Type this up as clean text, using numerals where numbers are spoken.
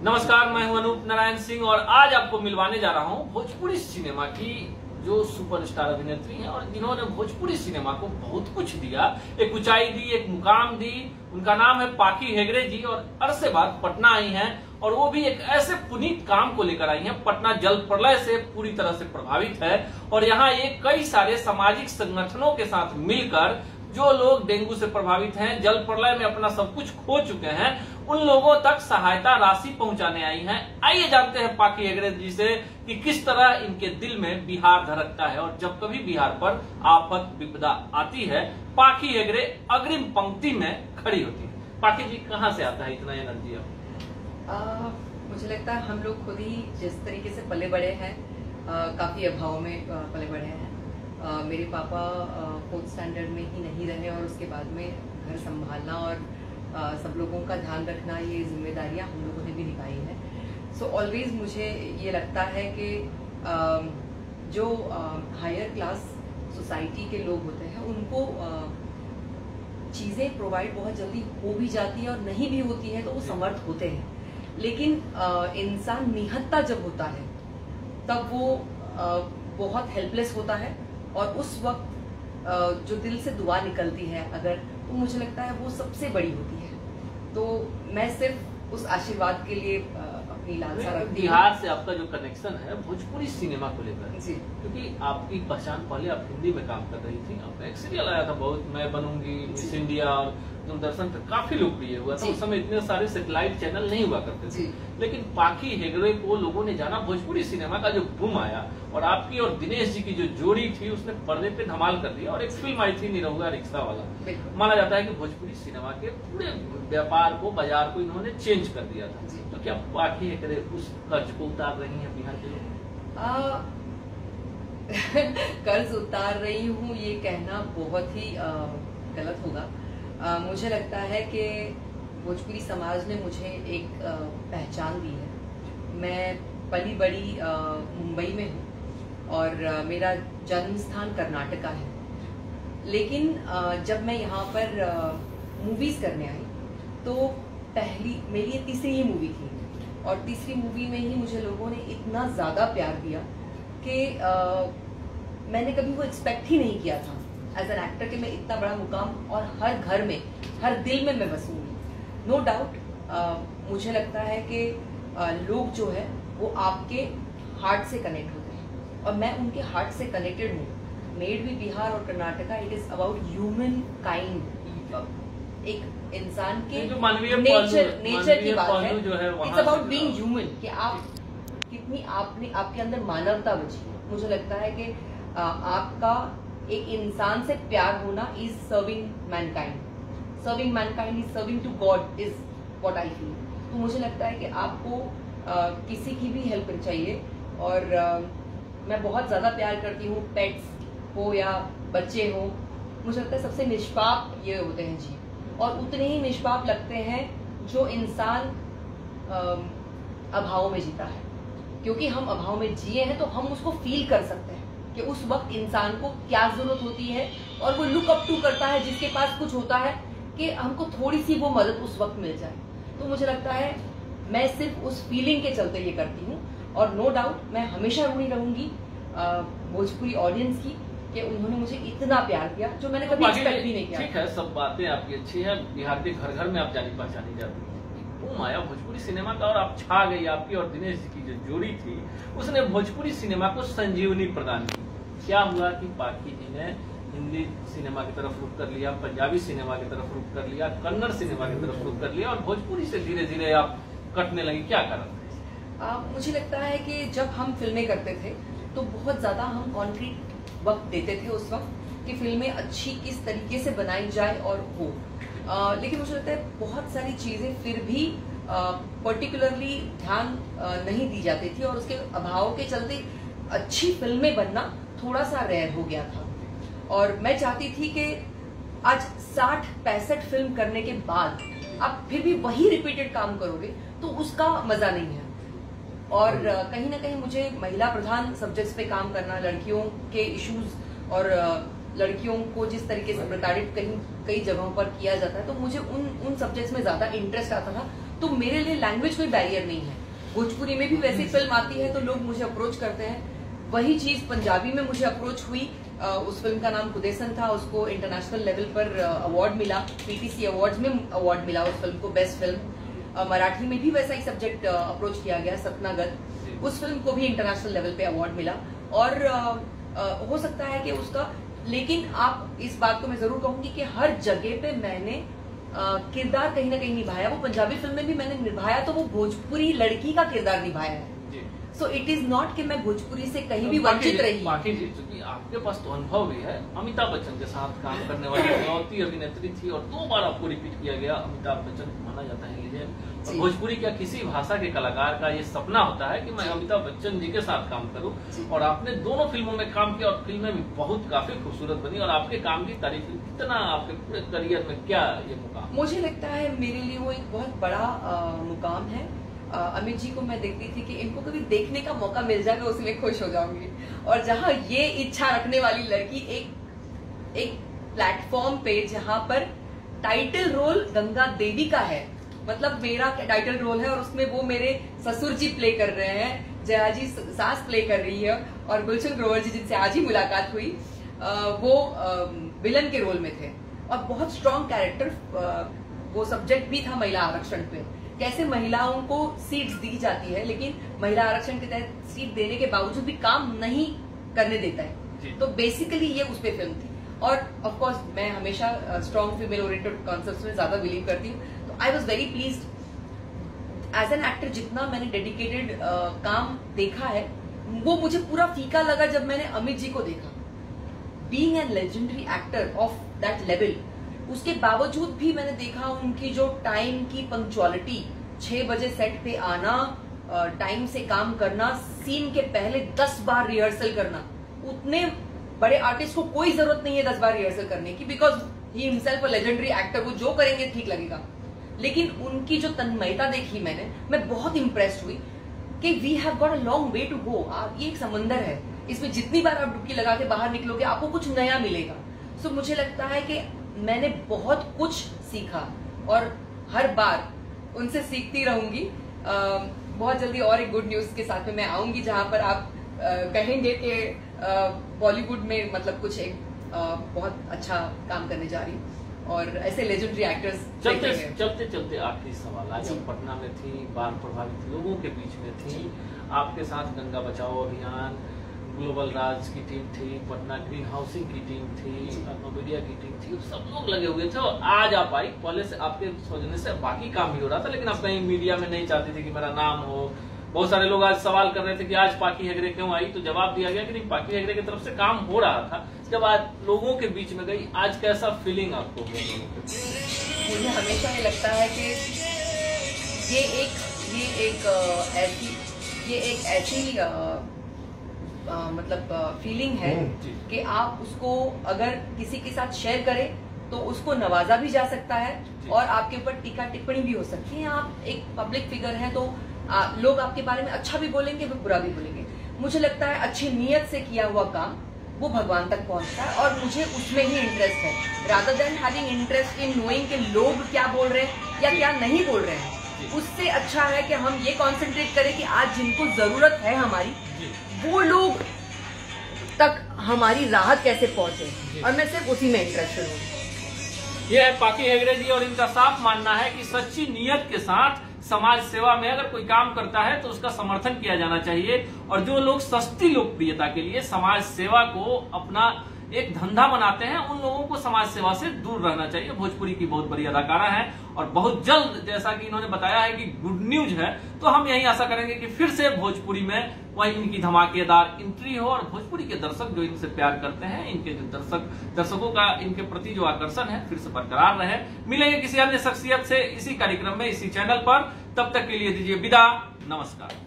नमस्कार, मैं हूं अनूप नारायण सिंह और आज आपको मिलवाने जा रहा हूं भोजपुरी सिनेमा की जो सुपरस्टार अभिनेत्री हैं और जिन्होंने भोजपुरी सिनेमा को बहुत कुछ दिया, एक ऊंचाई दी, एक मुकाम दी। उनका नाम है पाखी हेगड़े जी और अरसे बाद पटना आई हैं और वो भी एक ऐसे पुनीत काम को लेकर आई हैं। पटना जल प्रलय से पूरी तरह से प्रभावित है और यहाँ ये कई सारे सामाजिक संगठनों के साथ मिलकर जो लोग डेंगू से प्रभावित हैं, जल प्रलय में अपना सब कुछ खो चुके हैं, उन लोगों तक सहायता राशि पहुंचाने आई हैं। आइए जानते हैं पाखी हेगड़े जी से कि किस तरह इनके दिल में बिहार धड़कता है और जब कभी बिहार पर आफत विपदा आती है, पाखी हेगड़े अग्रिम पंक्ति में खड़ी होती है। पाखी जी, कहाँ से आता है इतना एनर्जी? मुझे लगता है हम लोग खुद ही जिस तरीके से पले बड़े हैं, काफी अभाव में पले बड़े हैं। मेरे पापा 4th स्टैंडर्ड में ही नहीं रहे और उसके बाद में घर संभालना और सब लोगों का ध्यान रखना, ये जिम्मेदारियां हम लोगों ने भी निभाई हैं। सो ऑलवेज मुझे ये लगता है कि जो हायर क्लास सोसाइटी के लोग होते हैं उनको चीज़ें प्रोवाइड बहुत जल्दी हो भी जाती है और नहीं भी होती है तो वो समर्थ होते हैं, लेकिन इंसान निहत्ता जब होता है तब वो बहुत हेल्पलेस होता है और उस वक्त जो दिल से दुआ निकलती है अगर, तो मुझे लगता है वो सबसे बड़ी होती है। तो मैं सिर्फ उस आशीर्वाद के लिए अपनी लालसा रखती हूँ। बिहार से आपका जो कनेक्शन है भोजपुरी सिनेमा को लेकर जी, क्योंकि आपकी पहचान पहले आप हिंदी में काम कर रही थी, आपका एक सीरियल आया था बहुत, मैं बनूंगी मिस इंडिया, और दूरदर्शन पर काफी लोकप्रिय हुआ था। उस समय इतने सारे सैटेलाइट चैनल नहीं हुआ करते थे, लेकिन पाखी हेगड़े को लोगों ने जाना। भोजपुरी सिनेमा का जो बूम आया और आपकी और दिनेश जी की जो जोड़ी थी उसने पर्दे पे धमाल कर दिया और एक फिल्म आई थी निरहुआ रिक्शा वाला। माना जाता है कि भोजपुरी सिनेमा के पूरे व्यापार को, बाजार को इन्होंने चेंज कर दिया था। तो क्या पाखी हेगड़े उस कर्ज को उतार रही है बिहार के लोग? कर्ज उतार रही हूँ ये कहना बहुत ही गलत होगा। मुझे लगता है कि भोजपुरी समाज ने मुझे एक पहचान दी है। मैं पली बड़ी मुंबई में हूँ और मेरा जन्म स्थान कर्नाटका है, लेकिन जब मैं यहाँ पर मूवीज करने आई तो पहली मेरी ये तीसरी ही मूवी थी और तीसरी मूवी में ही मुझे लोगों ने इतना ज़्यादा प्यार दिया कि मैंने कभी वो एक्सपेक्ट ही नहीं किया था एज एन एक्टर कि मैं इतना बड़ा मुकाम और हर घर में, हर दिल में मैं बसूंगी। नो डाउट मुझे लगता है कि लोग जो है वो आपके हार्ट से कनेक्ट होते हैं और मैं उनके हार्ट से कनेक्टेड हूँ। मेड भी बिहार और Karnataka, it is about human kind, एक इंसान के नेचर की बात है। इट्स अबाउट बीइंग ह्यूमन कि आप कितनी आपके अंदर मानवता बची है। मुझे लगता है कि आपका एक इंसान से प्यार होना is serving mankind, serving mankind is serving to God, is what I feel. तो मुझे लगता है कि आपको किसी की भी हेल्प चाहिए और मैं बहुत ज्यादा प्यार करती हूँ, पेट्स हो या बच्चे हो। मुझे लगता है सबसे निष्पाप ये होते हैं जीव और उतने ही निष्पाप लगते हैं जो इंसान अभाव में जीता है, क्योंकि हम अभाव में जिए हैं तो हम उसको फील कर सकते हैं कि उस वक्त इंसान को क्या जरूरत होती है और वो लुक अप टू करता है जिसके पास कुछ होता है कि हमको थोड़ी सी वो मदद उस वक्त मिल जाए। तो मुझे लगता है मैं सिर्फ उस फीलिंग के चलते ये करती हूँ और नो डाउट मैं हमेशा ऋणी रहूंगी भोजपुरी ऑडियंस की कि उन्होंने मुझे इतना प्यार दिया जो मैंने कभी एक्सपेक्ट भी नहीं किया। ठीक है, सब बातें आपकी अच्छी है, बिहार के घर घर में आप जानी पहचानी जाती है। वो माया भोजपुरी सिनेमा का और आप छा गई। आपकी और दिनेश जी की जो जोड़ी थी उसने भोजपुरी सिनेमा को संजीवनी प्रदान की। क्या हुआ कि पाखी जी ने हिंदी सिनेमा की तरफ रुख कर लिया, पंजाबी सिनेमा की तरफ रुख कर लिया, कन्नड़ सिनेमा की तरफ रुख कर लिया और भोजपुरी से धीरे धीरे आप कटने लगी, क्या कारण? मुझे लगता है कि जब हम फिल्में करते थे तो बहुत ज्यादा हम कॉन्क्रीट वक्त देते थे उस वक्त कि फिल्में अच्छी किस तरीके से बनाई जाए और हो, लेकिन मुझे लगता है बहुत सारी चीजें फिर भी पर्टिकुलरली ध्यान नहीं दी जाती थी और उसके अभाव के चलते अच्छी फिल्में बनना थोड़ा सा रेयर हो गया था। और मैं चाहती थी कि आज 60-65 फिल्म करने के बाद आप फिर भी वही रिपीटेड काम करोगे तो उसका मजा नहीं है। और कहीं ना कहीं मुझे महिला प्रधान सब्जेक्ट्स पे काम करना, लड़कियों के इश्यूज और लड़कियों को जिस तरीके से प्रताड़ित कहीं कई जगहों पर किया जाता है, तो मुझे उन सब्जेक्ट्स में ज्यादा इंटरेस्ट आता था। तो मेरे लिए लैंग्वेज कोई बैरियर नहीं है। भोजपुरी में भी वैसी फिल्म आती है तो लोग मुझे अप्रोच करते हैं। वही चीज पंजाबी में मुझे अप्रोच हुई। उस फिल्म का नाम कुदेसन था, उसको इंटरनेशनल लेवल पर अवार्ड मिला, पीटीसी अवार्ड्स में अवार्ड मिला उस फिल्म को, बेस्ट फिल्म। मराठी में भी वैसा ही सब्जेक्ट अप्रोच किया गया, सतनागत, उस फिल्म को भी इंटरनेशनल लेवल पे अवार्ड मिला। और हो सकता है कि उसका, लेकिन आप इस बात को मैं जरूर कहूंगी कि हर जगह पे मैंने किरदार कहीं ना कहीं निभाया। वो पंजाबी फिल्म में भी मैंने निभाया तो वो भोजपुरी लड़की का किरदार निभाया है। सो इट इज नॉट कि मैं भोजपुरी से कहीं भी वंचित रही। बाकी जी, क्योंकि आपके पास तो अनुभव भी है, अमिताभ बच्चन के साथ काम करने वाली इकलौती अभिनेत्री थी और 2 बार आपको रिपीट किया गया। अमिताभ बच्चन माना जाता है लीजेंड। और भोजपुरी क्या किसी भाषा के कलाकार का ये सपना होता है कि मैं अमिताभ बच्चन जी के साथ काम करूं, और आपने दोनों फिल्मों में काम किया और फिल्में भी बहुत काफी खूबसूरत बनी। और आपके काम की तारीफ कितना आपके पूरे करियर में, क्या ये मुकाम? मुझे लगता है मेरे लिए वो एक बहुत बड़ा मुकाम है। अमित जी को मैं देखती थी कि इनको कभी देखने का मौका मिल जाए मैं उसमें खुश हो जाऊंगी। और जहां ये इच्छा रखने वाली लड़की एक प्लेटफॉर्म पे, जहां पर टाइटल रोल गंगा देवी का है, मतलब मेरा टाइटल रोल है और उसमें वो मेरे ससुर जी प्ले कर रहे हैं, जया जी सास प्ले कर रही है, और गुलशन ग्रोवर जी जिनसे आज ही मुलाकात हुई वो विलन के रोल में थे। और बहुत स्ट्रॉन्ग कैरेक्टर, वो सब्जेक्ट भी था महिला आरक्षण पे, कैसे महिलाओं को सीट्स दी जाती है लेकिन महिला आरक्षण के तहत सीट देने के बावजूद भी काम नहीं करने देता है। तो बेसिकली ये उस पे फिल्म थी। और ऑफ कोर्स मैं हमेशा स्ट्रॉन्ग फीमेल ओरिएंटेड कॉन्सेप्ट्स में ज्यादा बिलीव करती हूँ। तो I was very pleased as an actor. जितना मैंने डेडिकेटेड काम देखा है वो मुझे पूरा फीका लगा जब मैंने अमित जी को देखा। Being an legendary actor of that level, उसके बावजूद भी मैंने देखा उनकी जो टाइम की पंक्चुअलिटी, 6 बजे सेट पे आना, टाइम से काम करना, सीन के पहले 10 बार रिहर्सल करना। उतने बड़े आर्टिस्ट को कोई जरूरत नहीं है 10 बार रिहर्सल करने की, because he himself a legendary actor, वो जो करेंगे ठीक लगेगा। लेकिन उनकी जो तन्मयता देखी मैंने, मैं बहुत इंप्रेस्ड हुई कि we have got a long way to go. ये एक समंदर है, इसमें जितनी बार आप डुबकी लगा के बाहर निकलोगे आपको कुछ नया मिलेगा। सो मुझे लगता है कि मैंने बहुत कुछ सीखा और हर बार उनसे सीखती रहूंगी। बहुत जल्दी और एक गुड न्यूज के साथ में मैं आऊंगी जहां पर आप कहेंगे कि बॉलीवुड में मतलब कुछ एक बहुत अच्छा काम करने जा रही हूँ और ऐसे लेजेंडरी एक्टर्स। चलते चलते आखिरी सवाल, आज हम पटना में थी, बाढ़ प्रभावित लोगों के बीच में थी, आपके साथ गंगा बचाओ अभियान, ग्लोबल राज की टीम थी, पटना ग्रीन हाउसिंग की टीम थी, मीडिया की टीम थी, सब लोग लगे हुए थे। और आज आप आई, पहले से आपके सोचने से बाकी काम भी हो रहा था, लेकिन आप कहीं मीडिया में नहीं चाहती थी कि मेरा नाम हो। बहुत सारे लोग आज सवाल कर रहे थे कि आज पाकी हेगड़े क्यों आई, तो जवाब दिया गया कि नहीं, पाकी हेगड़े की तरफ से काम हो रहा था। जब आज लोगों के बीच में गई, आज कैसा फीलिंग आपको हुआ? मुझे हमेशा ये लगता है कि ये एक ऐसी मतलब फीलिंग है कि आप उसको अगर किसी के साथ शेयर करें तो उसको नवाजा भी जा सकता है और आपके ऊपर टीका टिप्पणी भी हो सकती है। आप एक पब्लिक फिगर हैं तो लोग आपके बारे में अच्छा भी बोलेंगे, वो बुरा भी बोलेंगे। मुझे लगता है अच्छी नीयत से किया हुआ काम वो भगवान तक पहुंचता है और मुझे उसमें ही इंटरेस्ट है, rather than having interest in knowing कि लोग क्या बोल रहे हैं या क्या नहीं बोल रहे हैं। उससे अच्छा है कि हम ये कॉन्सेंट्रेट करें कि आज जिनको जरूरत है हमारी, वो लोग तक हमारी राहत कैसे पहुंचे, और मैं सिर्फ उसी में इंटरेस्टेड हूँ। ये है पाकी हेगड़े जी और इनका साफ मानना है कि सच्ची नियत के साथ समाज सेवा में अगर कोई काम करता है तो उसका समर्थन किया जाना चाहिए। और जो लोग सस्ती लोकप्रियता के लिए समाज सेवा को अपना एक धंधा बनाते हैं, उन लोगों को समाज सेवा से दूर रहना चाहिए। भोजपुरी की बहुत बड़ी अदाकारा है और बहुत जल्द, जैसा कि इन्होंने बताया है कि गुड न्यूज है, तो हम यही आशा करेंगे कि फिर से भोजपुरी में वही इनकी धमाकेदार एंट्री हो और भोजपुरी के दर्शक जो इनसे प्यार करते हैं, इनके जो दर्शकों का इनके प्रति जो आकर्षण है फिर से बरकरार रहे। मिलेंगे किसी अन्य शख्सियत से इसी कार्यक्रम में, इसी चैनल पर। तब तक के लिए दीजिए विदा, नमस्कार।